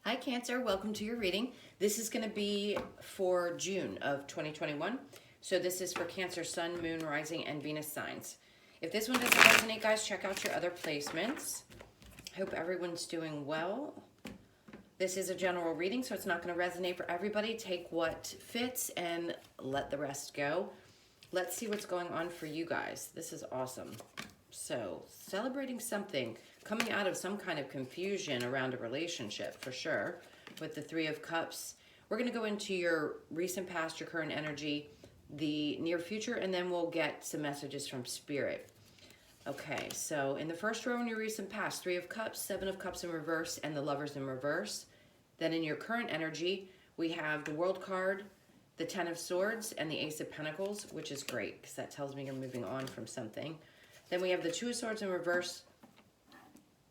Hi Cancer, welcome to your reading. This is going to be for June of 2021. So this is for Cancer, Sun, Moon, Rising, and Venus signs. If this one doesn't resonate, guys, check out your other placements. Hope everyone's doing well. This is a general reading, so it's not going to resonate for everybody. Take what fits and let the rest go. Let's see what's going on for you guys. This is awesome. So, celebrating something, coming out of some kind of confusion around a relationship, for sure, with the Three of Cups. We're going to go into your recent past, your current energy, the near future, and then we'll get some messages from Spirit. Okay, so in the first row in your recent past, Three of Cups, Seven of Cups in reverse, and the Lovers in reverse. Then in your current energy, we have the World card, the Ten of Swords, and the Ace of Pentacles, which is great, because that tells me you're moving on from something. Then we have the Two of Swords in reverse,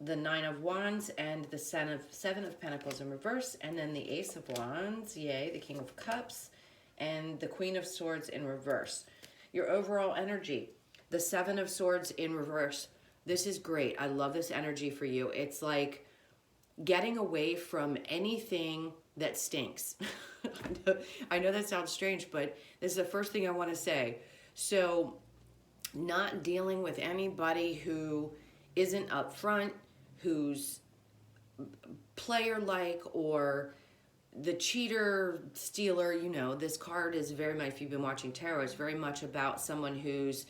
the Nine of Wands, and the Seven of Pentacles in reverse, and then the Ace of Wands, yay, the King of Cups, and the Queen of Swords in reverse. Your overall energy, the Seven of Swords in reverse. This is great. I love this energy for you. It's like getting away from anything that stinks. I know that sounds strange, but this is the first thing I want to say. So, not dealing with anybody who isn't upfront, who's player-like, or the cheater, stealer. You know, this card is very much, if you've been watching tarot, it's very much about someone who's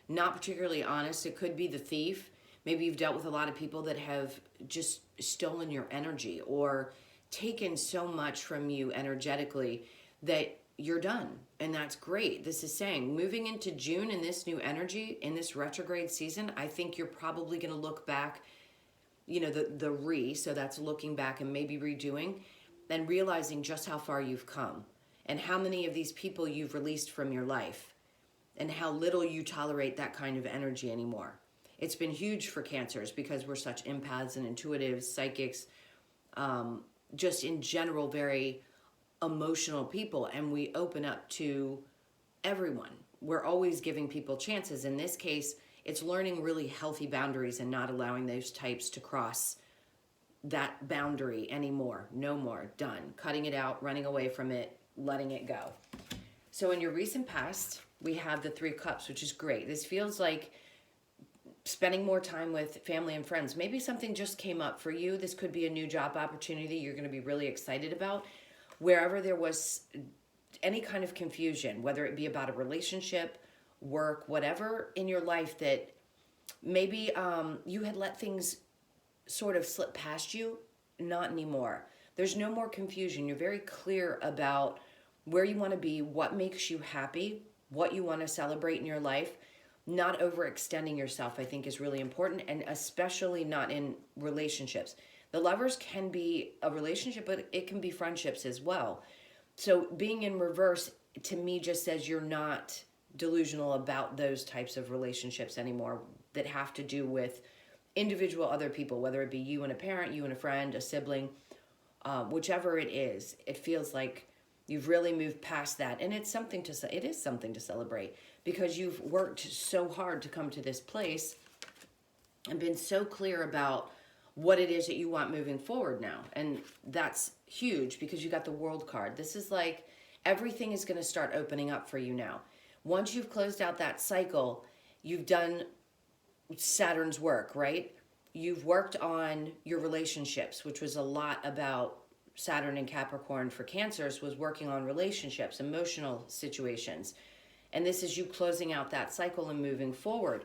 not particularly honest. It could be the thief. Maybe you've dealt with a lot of people that have just stolen your energy or taken so much from you energetically that you're done. And that's great. This is saying moving into June in this new energy, in this retrograde season, I think you're probably going to look back, you know, so that's looking back and maybe redoing and realizing just how far you've come and how many of these people you've released from your life and how little you tolerate that kind of energy anymore. It's been huge for Cancers because we're such empaths and intuitives, psychics, just in general, very emotional people, and we open up to everyone. We're always giving people chances. In this case, it's learning really healthy boundaries and not allowing those types to cross that boundary anymore. No more. Done. Cutting it out, running away from it, letting it go. So in your recent past, we have the Three of Cups, which is great. This feels like spending more time with family and friends. Maybe something just came up for you. This could be a new job opportunity you're going to be really excited about. Wherever there was any kind of confusion, whether it be about a relationship, work, whatever in your life that maybe you had let things sort of slip past you, not anymore. There's no more confusion. You're very clear about where you want to be, what makes you happy, what you want to celebrate in your life. Not overextending yourself, I think, is really important, and especially not in relationships. The Lovers can be a relationship, but it can be friendships as well. So being in reverse, to me, just says you're not delusional about those types of relationships anymore that have to do with individual other people, whether it be you and a parent, you and a friend, a sibling, whichever it is. It feels like you've really moved past that, and it is something to celebrate because you've worked so hard to come to this place and been so clear about what it is that you want moving forward now. And that's huge because you got the World card. This is like everything is going to start opening up for you now. Once you've closed out that cycle, you've done Saturn's work, right? You've worked on your relationships, which was a lot about Saturn and Capricorn for Cancers, was working on relationships, emotional situations. And this is you closing out that cycle and moving forward,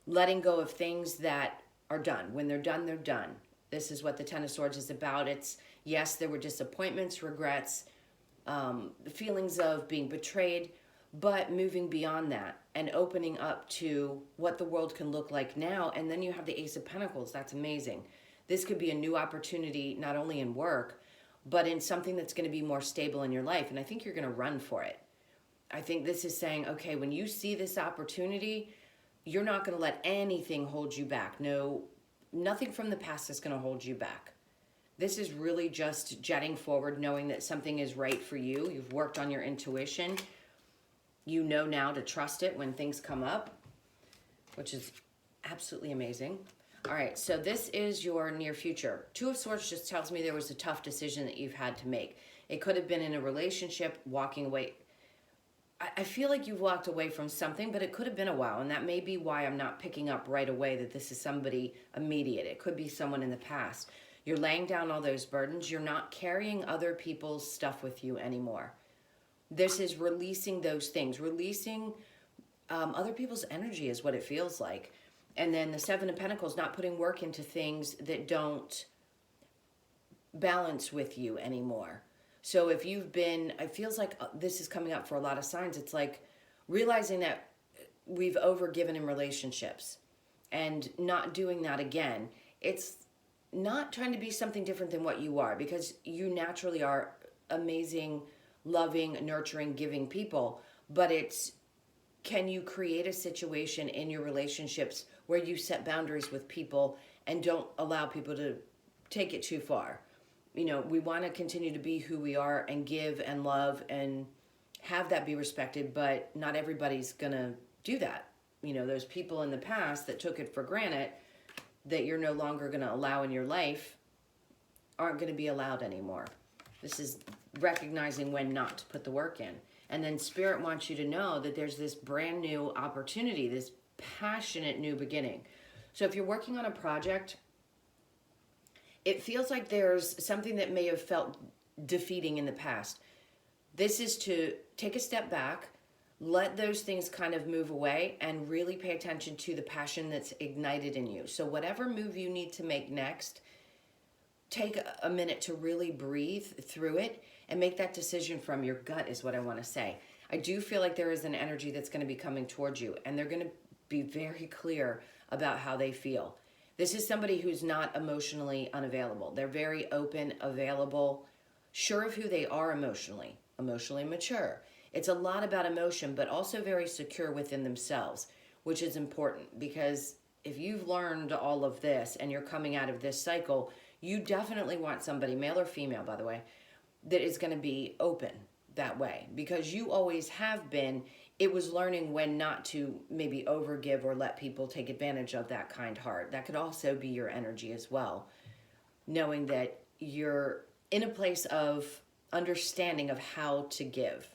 letting go of things that are done. When they're done, they're done. This is what the Ten of Swords is about. It's, yes, there were disappointments, regrets, feelings of being betrayed, but moving beyond that and opening up to what the world can look like now. And then you have the Ace of Pentacles. That's amazing. This could be a new opportunity, not only in work, but in something that's going to be more stable in your life. And I think you're going to run for it. I think this is saying, okay, when you see this opportunity, you're not going to let anything hold you back. No, nothing from the past is going to hold you back. This is really just jetting forward, knowing that something is right for you. You've worked on your intuition. You know now to trust it when things come up, which is absolutely amazing. All right, so this is your near future. Two of Swords just tells me there was a tough decision that you've had to make. It could have been in a relationship, walking away. I feel like you've walked away from something, but it could have been a while, and that may be why I'm not picking up right away that this is somebody immediate. It could be someone in the past. You're laying down all those burdens. You're not carrying other people's stuff with you anymore. This is releasing those things, releasing other people's energy is what it feels like. And then the Seven of Pentacles, not putting work into things that don't balance with you anymore. So if you've been, it feels like this is coming up for a lot of signs. It's like realizing that we've overgiven in relationships and not doing that again. It's not trying to be something different than what you are, because you naturally are amazing, loving, nurturing, giving people. But it's, can you create a situation in your relationships where you set boundaries with people and don't allow people to take it too far? You know, we want to continue to be who we are and give and love and have that be respected, but not everybody's going to do that. You know, those people in the past that took it for granted that you're no longer going to allow in your life aren't going to be allowed anymore. This is recognizing when not to put the work in. And then Spirit wants you to know that there's this brand new opportunity, this passionate new beginning. So if you're working on a project, it feels like there's something that may have felt defeating in the past. This is to take a step back, let those things kind of move away, and really pay attention to the passion that's ignited in you. So whatever move you need to make next, take a minute to really breathe through it and make that decision from your gut is what I want to say. I do feel like there is an energy that's going to be coming towards you, and they're going to be very clear about how they feel. This is somebody who's not emotionally unavailable. They're very open, available, sure of who they are emotionally mature. It's a lot about emotion, but also very secure within themselves, which is important, because if you've learned all of this and you're coming out of this cycle, you definitely want somebody, male or female, by the way, that is going to be open that way, because you always have been. It was learning when not to maybe overgive or let people take advantage of that kind heart. That could also be your energy as well, knowing that you're in a place of understanding of how to give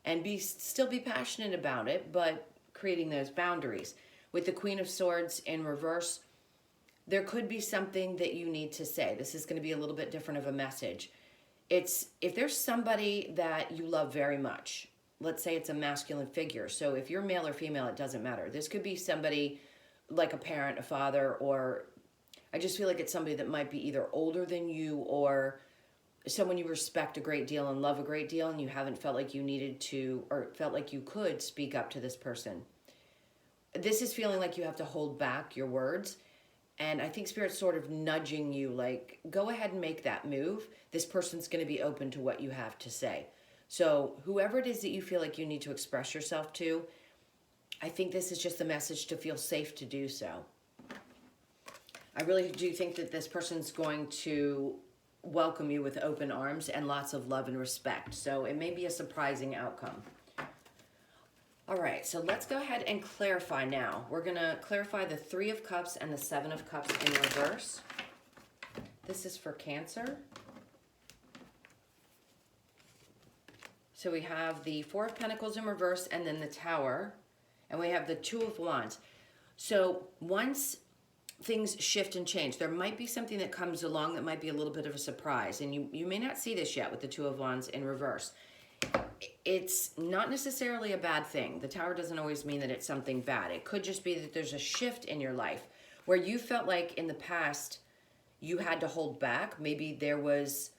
and still be passionate about it, but creating those boundaries. With the Queen of Swords in reverse, there could be something that you need to say. This is going to be a little bit different of a message. It's if there's somebody that you love very much, let's say it's a masculine figure. So if you're male or female, it doesn't matter. This could be somebody like a parent, a father, or I just feel like it's somebody that might be either older than you or someone you respect a great deal and love a great deal, and you haven't felt like you needed to or felt like you could speak up to this person. This is feeling like you have to hold back your words. And I think Spirit's sort of nudging you, like, go ahead and make that move. This person's going to be open to what you have to say. So whoever it is that you feel like you need to express yourself to, I think this is just a message to feel safe to do so. I really do think that this person's going to welcome you with open arms and lots of love and respect. So it may be a surprising outcome. All right, so let's go ahead and clarify now. We're going to clarify the Three of Cups and the Seven of Cups in reverse. This is for Cancer. So we have the Four of Pentacles in reverse and then the Tower. And we have the Two of Wands. So once things shift and change, there might be something that comes along that might be a little bit of a surprise. And you may not see this yet with the Two of Wands in reverse. It's not necessarily a bad thing. The Tower doesn't always mean that it's something bad. It could just be that there's a shift in your life where you felt like in the past you had to hold back. Maybe there was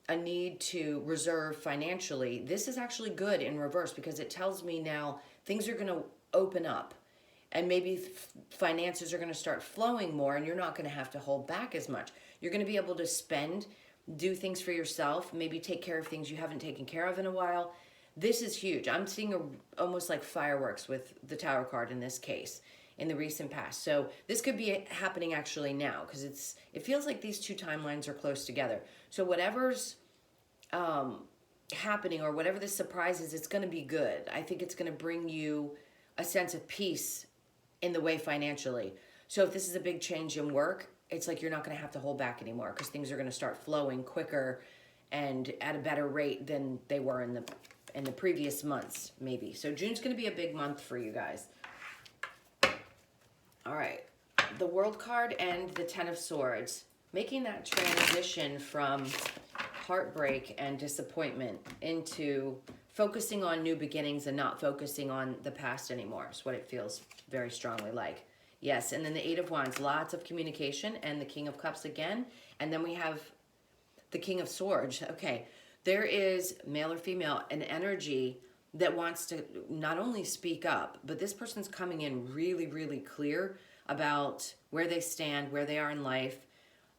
a need to reserve financially. This is actually good in reverse because it tells me now things are going to open up and maybe finances are going to start flowing more and you're not going to have to hold back as much. You're going to be able to spend, do things for yourself, maybe take care of things you haven't taken care of in a while. This is huge. I'm seeing almost like fireworks with the Tower card in this case in the recent past. So this could be happening actually now because it feels like these two timelines are close together. So whatever's happening or whatever this surprise is, it's going to be good. I think it's going to bring you a sense of peace in the way financially. So if this is a big change in work, it's like you're not going to have to hold back anymore because things are going to start flowing quicker and at a better rate than they were in the previous months, maybe. So June's going to be a big month for you guys. All right. The World card and the Ten of Swords. Making that transition from heartbreak and disappointment into focusing on new beginnings and not focusing on the past anymore is what it feels very strongly like. Yes, and then the Eight of Wands, lots of communication, and the King of Cups again. And then we have the King of Swords. Okay, there is, male or female, an energy that wants to not only speak up, but this person's coming in really, really clear about where they stand, where they are in life.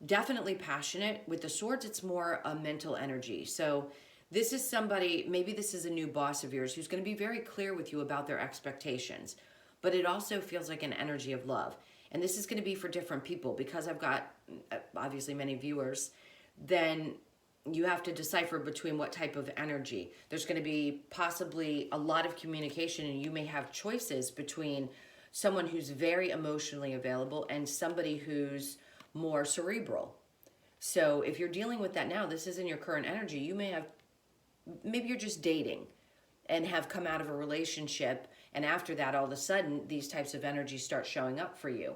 Definitely passionate. With the Swords, it's more a mental energy. So this is somebody, maybe this is a new boss of yours who's going to be very clear with you about their expectations. But it also feels like an energy of love. And this is going to be for different people because I've got obviously many viewers. Then you have to decipher between what type of energy. There's going to be possibly a lot of communication, and you may have choices between someone who's very emotionally available and somebody who's more cerebral. So if you're dealing with that now, this is in your current energy. You may have, maybe you're just dating and have come out of a relationship, and after that, all of a sudden, these types of energies start showing up for you.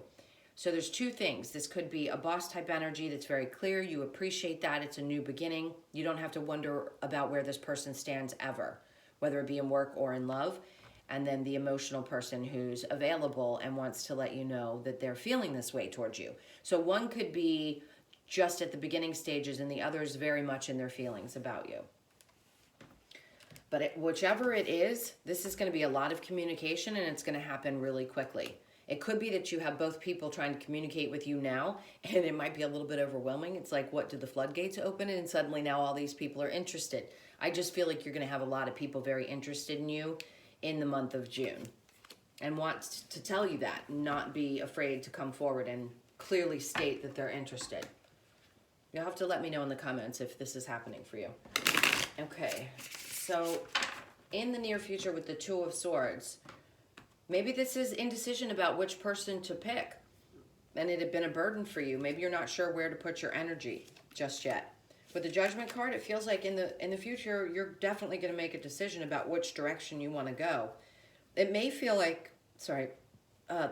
So there's two things. This could be a boss type energy that's very clear. You appreciate that. It's a new beginning. You don't have to wonder about where this person stands ever, whether it be in work or in love. And then the emotional person who's available and wants to let you know that they're feeling this way towards you. So one could be just at the beginning stages and the other is very much in their feelings about you. But whichever it is, this is going to be a lot of communication and it's going to happen really quickly. It could be that you have both people trying to communicate with you now, and it might be a little bit overwhelming. It's like, what, did the floodgates open? And suddenly now all these people are interested. I just feel like you're going to have a lot of people very interested in you in the month of June and want to tell you that, not be afraid to come forward and clearly state that they're interested. You'll have to let me know in the comments if this is happening for you. Okay, so in the near future with the Two of Swords, maybe this is indecision about which person to pick, and it had been a burden for you. Maybe you're not sure where to put your energy just yet. With the Judgment card, it feels like in the future, you're definitely going to make a decision about which direction you want to go. It may feel like,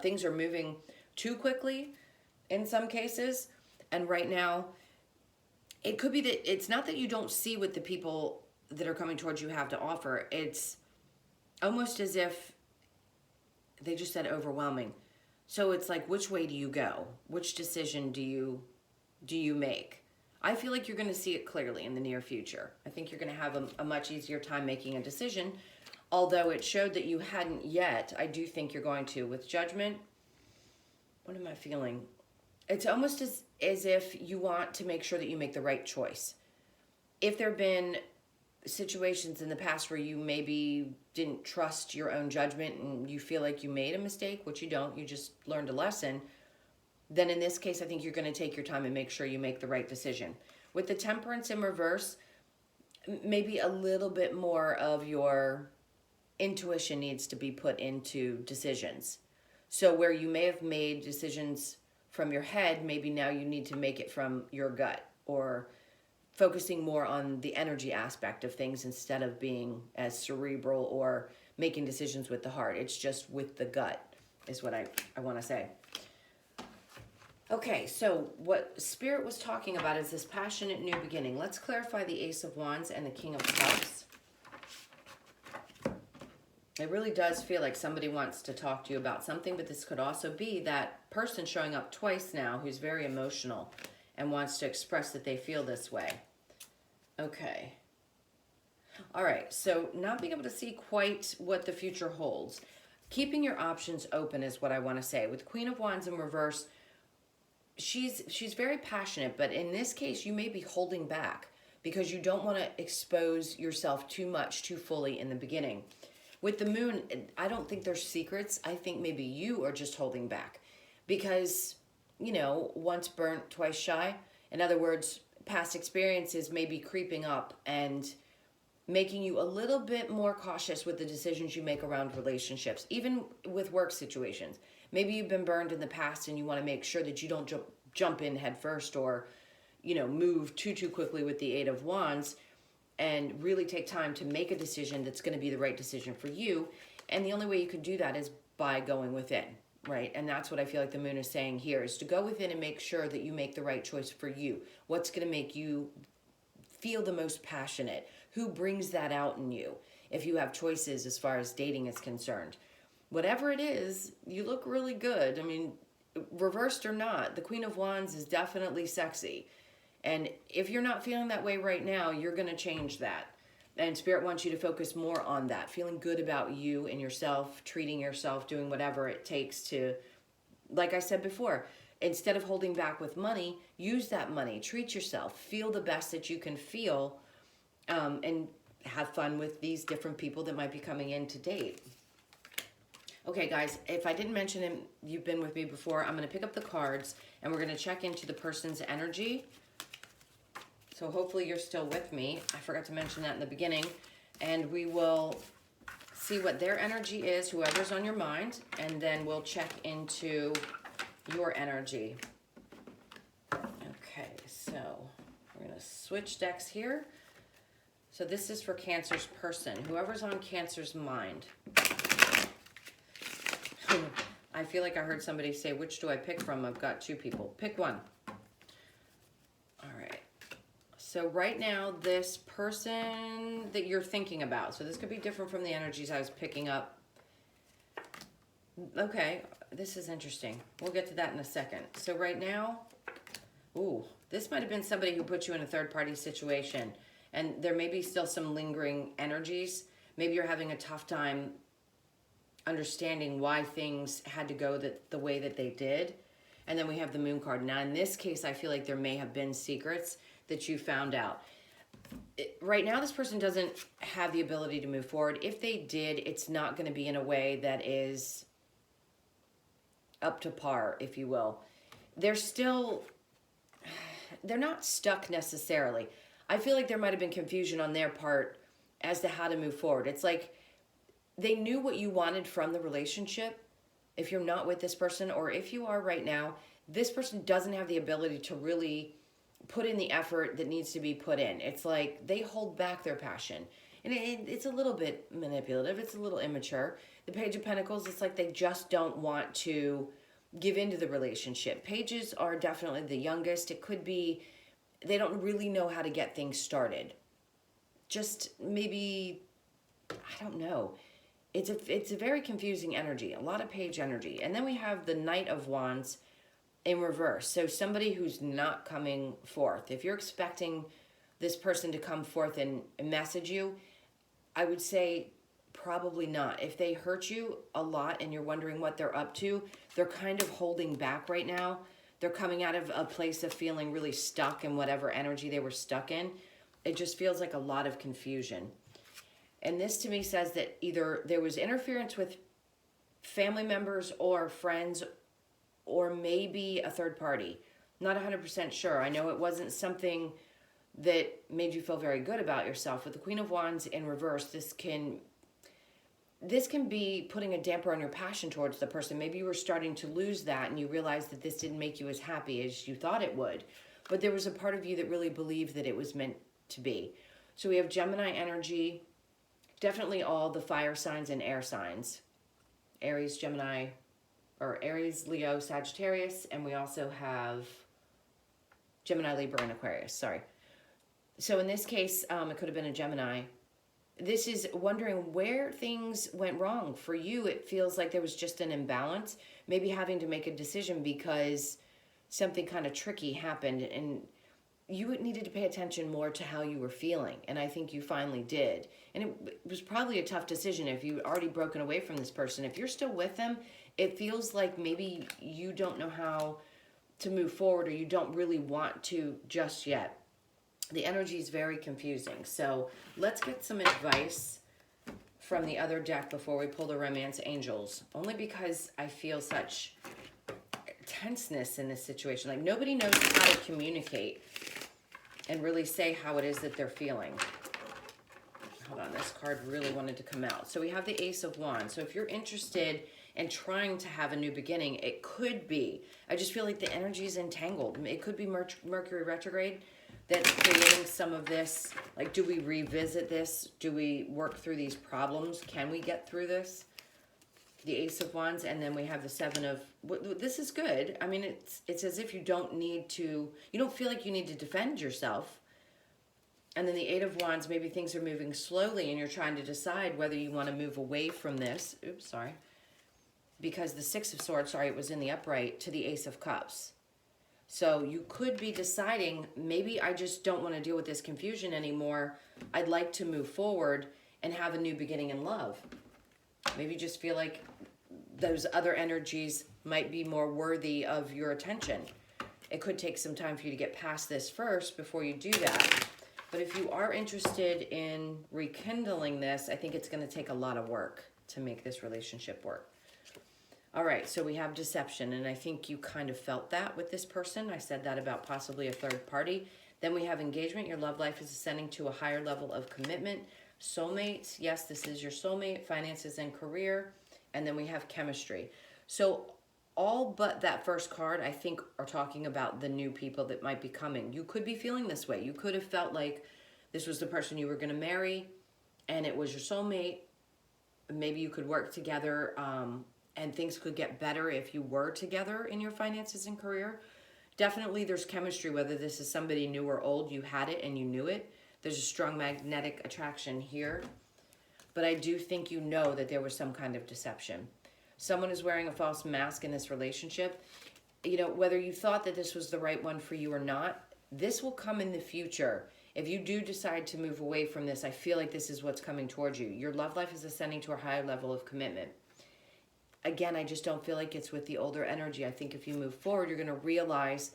things are moving too quickly in some cases, and right now, it could be that it's not that you don't see what the people that are coming towards you have to offer. It's almost as if they just said overwhelming. So it's like, which way do you go? Which decision do you make? I feel like you're going to see it clearly in the near future. I think you're going to have a much easier time making a decision. Although it showed that you hadn't yet, I do think you're going to. With Judgment, what am I feeling? It's almost as if you want to make sure that you make the right choice. If there have been situations in the past where you maybe didn't trust your own judgment and you feel like you made a mistake, which you don't, you just learned a lesson, then in this case, I think you're going to take your time and make sure you make the right decision. With the Temperance in reverse, maybe a little bit more of your intuition needs to be put into decisions. So where you may have made decisions from your head, maybe now you need to make it from your gut, or focusing more on the energy aspect of things instead of being as cerebral or making decisions with the heart. It's just with the gut is what I want to say. Okay, so what Spirit was talking about is this passionate new beginning. Let's clarify the Ace of Wands and the King of Cups. It really does feel like somebody wants to talk to you about something, but this could also be that person showing up twice now who's very emotional and wants to express that they feel this way. Okay. All right, so not being able to see quite what the future holds. Keeping your options open is what I want to say. With Queen of Wands in reverse, she's very passionate, but in this case, you may be holding back because you don't want to expose yourself too much, too fully in the beginning. With the Moon, I don't think there's secrets. I think maybe you are just holding back because, you know, once burnt, twice shy. In other words, past experiences may be creeping up and making you a little bit more cautious with the decisions you make around relationships, even with work situations. Maybe you've been burned in the past and you want to make sure that you don't jump in head first, or, you know, move too quickly with the Eight of Wands, and really take time to make a decision that's going to be the right decision for you. And the only way you can do that is by going within, right? And that's what I feel like the moon is saying here, is to go within and make sure that you make the right choice for you. What's going to make you feel the most passionate? Who brings that out in you? If you have choices as far as dating is concerned, whatever it is, you look really good. I mean, reversed or not, the Queen of Wands is definitely sexy. And if you're not feeling that way right now, you're going to change that. And Spirit wants you to focus more on that, feeling good about you and yourself, treating yourself, doing whatever it takes to, like I said before, instead of holding back with money, use that money, treat yourself, feel the best that you can feel, and have fun with these different people that might be coming in to date. Okay, guys, if I didn't mention him, you've been with me before, I'm going to pick up the cards and we're going to check into the person's energy. So hopefully you're still with me. I forgot to mention that in the beginning. And we will see what their energy is, whoever's on your mind, and then we'll check into your energy. Okay, so we're going to switch decks here. So this is for Cancer's person, whoever's on Cancer's mind. I feel like I heard somebody say, which do I pick from? I've got two people. Pick one. All right. So right now, this person that you're thinking about, so this could be different from the energies I was picking up. Okay, this is interesting. We'll get to that in a second. So right now, ooh, this might have been somebody who put you in a third-party situation, and there may be still some lingering energies. Maybe you're having a tough time understanding why things had to go the way that they did. And then we have the Moon card. Now, in this case, I feel like there may have been secrets that you found out. Right now, this person doesn't have the ability to move forward. If they did, it's not going to be in a way that is up to par, if you will. They're not stuck necessarily. I feel like there might have been confusion on their part as to how to move forward. It's like they knew what you wanted from the relationship. If you're not with this person, or if you are right now, this person doesn't have the ability to really put in the effort that needs to be put in. It's like they hold back their passion. And it's a little bit manipulative. It's a little immature. The Page of Pentacles, it's like they just don't want to give into the relationship. Pages are definitely the youngest. It could be they don't really know how to get things started. Just maybe, I don't know. It's a very confusing energy, a lot of page energy. And then we have the Knight of Wands in reverse. So somebody who's not coming forth. If you're expecting this person to come forth and message you, I would say probably not. If they hurt you a lot and you're wondering what they're up to, they're kind of holding back right now. They're coming out of a place of feeling really stuck in whatever energy they were stuck in. It just feels like a lot of confusion. And this to me says that either there was interference with family members or friends, or maybe a third party. Not 100% sure. I know it wasn't something that made you feel very good about yourself. With the Queen of Wands in reverse, this can be putting a damper on your passion towards the person. Maybe you were starting to lose that and you realized that this didn't make you as happy as you thought it would. But there was a part of you that really believed that it was meant to be. So we have Gemini energy, definitely all the fire signs and air signs. Aries, Gemini, or Aries, Leo, Sagittarius, and we also have Gemini, Libra, and Aquarius, sorry. So in this case, it could have been a Gemini. This is wondering where things went wrong. For you, it feels like there was just an imbalance, maybe having to make a decision because something kind of tricky happened and you needed to pay attention more to how you were feeling. And I think you finally did. And it was probably a tough decision if you'd already broken away from this person. If you're still with them, it feels like maybe you don't know how to move forward, or you don't really want to just yet. The energy is very confusing. So let's get some advice from the other deck before we pull the Romance Angels. Only because I feel such tenseness in this situation. Like nobody knows how to communicate and really say how it is that they're feeling. Hold on, this card really wanted to come out. So we have the Ace of Wands. So if you're interested and trying to have a new beginning. It could be, I just feel like the energy is entangled. It could be Mercury retrograde that's creating some of this. Like, do we revisit this? Do we work through these problems? Can we get through this? The Ace of Wands, and then we have the Seven of, this is good. I mean, it's as if you don't feel like you need to defend yourself. And then the Eight of Wands, maybe things are moving slowly and you're trying to decide whether you want to move away from this. Oops, sorry. Because the Six of Swords, it was in the upright, to the Ace of Cups. So you could be deciding, maybe I just don't want to deal with this confusion anymore. I'd like to move forward and have a new beginning in love. Maybe you just feel like those other energies might be more worthy of your attention. It could take some time for you to get past this first before you do that. But if you are interested in rekindling this, I think it's going to take a lot of work to make this relationship work. All right, so we have deception, and I think you kind of felt that with this person. I said that about possibly a third party. Then we have engagement. Your love life is ascending to a higher level of commitment. Soulmates, yes, this is your soulmate. Finances and career. And then we have chemistry. So all but that first card, I think, are talking about the new people that might be coming. You could be feeling this way. You could have felt like this was the person you were going to marry, and it was your soulmate. Maybe you could work together, and things could get better if you were together in your finances and career. Definitely there's chemistry, whether this is somebody new or old. You had it and you knew it. There's a strong magnetic attraction here. But I do think you know that there was some kind of deception. Someone is wearing a false mask in this relationship. You know, whether you thought that this was the right one for you or not, this will come in the future. If you do decide to move away from this, I feel like this is what's coming towards you. Your love life is ascending to a higher level of commitment. Again, I just don't feel like it's with the older energy. I think if you move forward, you're going to realize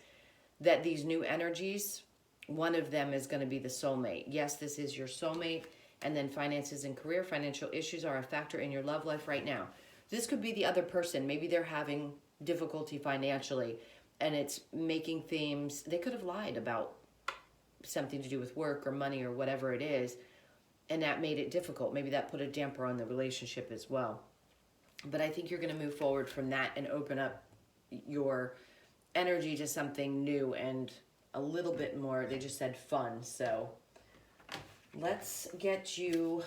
that these new energies, one of them is going to be the soulmate. Yes, this is your soulmate. And then finances and career, financial issues are a factor in your love life right now. This could be the other person. Maybe they're having difficulty financially, and it's making things, they could have lied about something to do with work or money or whatever it is, and that made it difficult. Maybe that put a damper on the relationship as well. But I think you're going to move forward from that and open up your energy to something new and a little bit more, they just said fun. So let's get you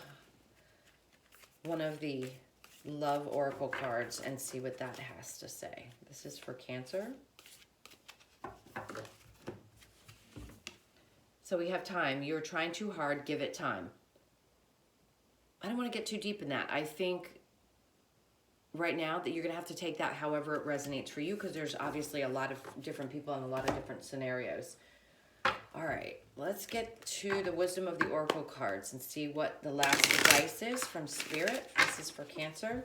one of the love oracle cards and see what that has to say. This is for Cancer. So we have time. You're trying too hard. Give it time. I don't want to get too deep in that. I think right now that you're going to have to take that however it resonates for you, because there's obviously a lot of different people and a lot of different scenarios. All right, let's get to the wisdom of the oracle cards and see what the last advice is from Spirit. This is for Cancer.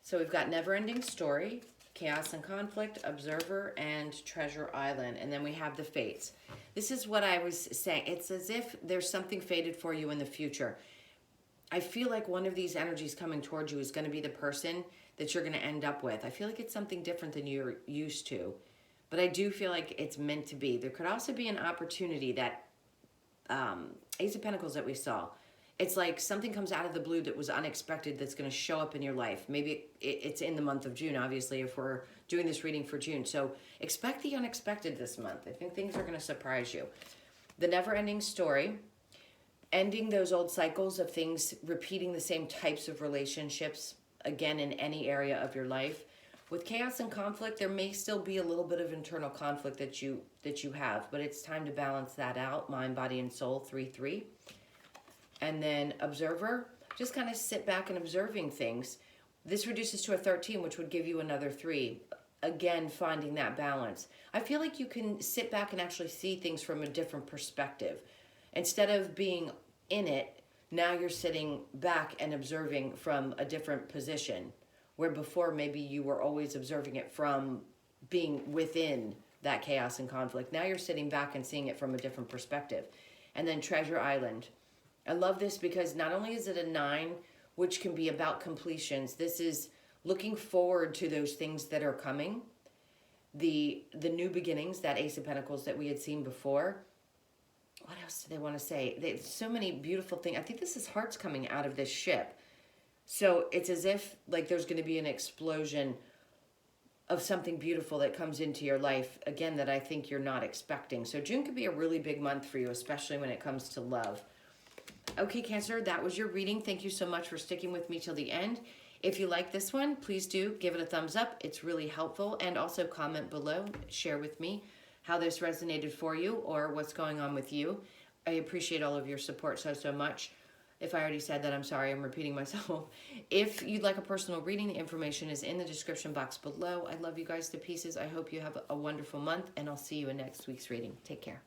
So we've got Never-Ending Story, Chaos and Conflict, Observer, and Treasure Island. And then we have the Fates. This is what I was saying. It's as if there's something fated for you in the future. I feel like one of these energies coming towards you is going to be the person that you're going to end up with. I feel like it's something different than you're used to. But I do feel like it's meant to be. There could also be an opportunity that Ace of Pentacles that we saw. It's like something comes out of the blue that was unexpected that's going to show up in your life. Maybe it's in the month of June, obviously, if we're doing this reading for June. So expect the unexpected this month. I think things are going to surprise you. The Never-Ending Story. Ending those old cycles of things, repeating the same types of relationships, again, in any area of your life. With Chaos and Conflict, there may still be a little bit of internal conflict that you have, but it's time to balance that out. Mind, body, and soul, 3-3. And then Observer, just kind of sit back and observing things. This reduces to a 13, which would give you another 3. Again, finding that balance. I feel like you can sit back and actually see things from a different perspective. Instead of being in it, now you're sitting back and observing from a different position, where before maybe you were always observing it from being within that chaos and conflict. Now you're sitting back and seeing it from a different perspective. And then Treasure Island. I love this because not only is it a 9, which can be about completions, this is looking forward to those things that are coming. The new beginnings, that Ace of Pentacles that we had seen before. what else do they want to say? There's so many beautiful things. I think this is hearts coming out of this ship. So it's as if like there's going to be an explosion of something beautiful that comes into your life, again, that I think you're not expecting. So June could be a really big month for you, especially when it comes to love. Okay, Cancer, that was your reading. Thank you so much for sticking with me till the end. If you like this one, please do give it a thumbs up. It's really helpful. And also comment below, share with me how this resonated for you or what's going on with you. I appreciate all of your support so much. If I already said that, I'm sorry, I'm repeating myself. If you'd like a personal reading, the information is in the description box below. I love you guys to pieces. I hope you have a wonderful month, and I'll see you in next week's reading. Take care.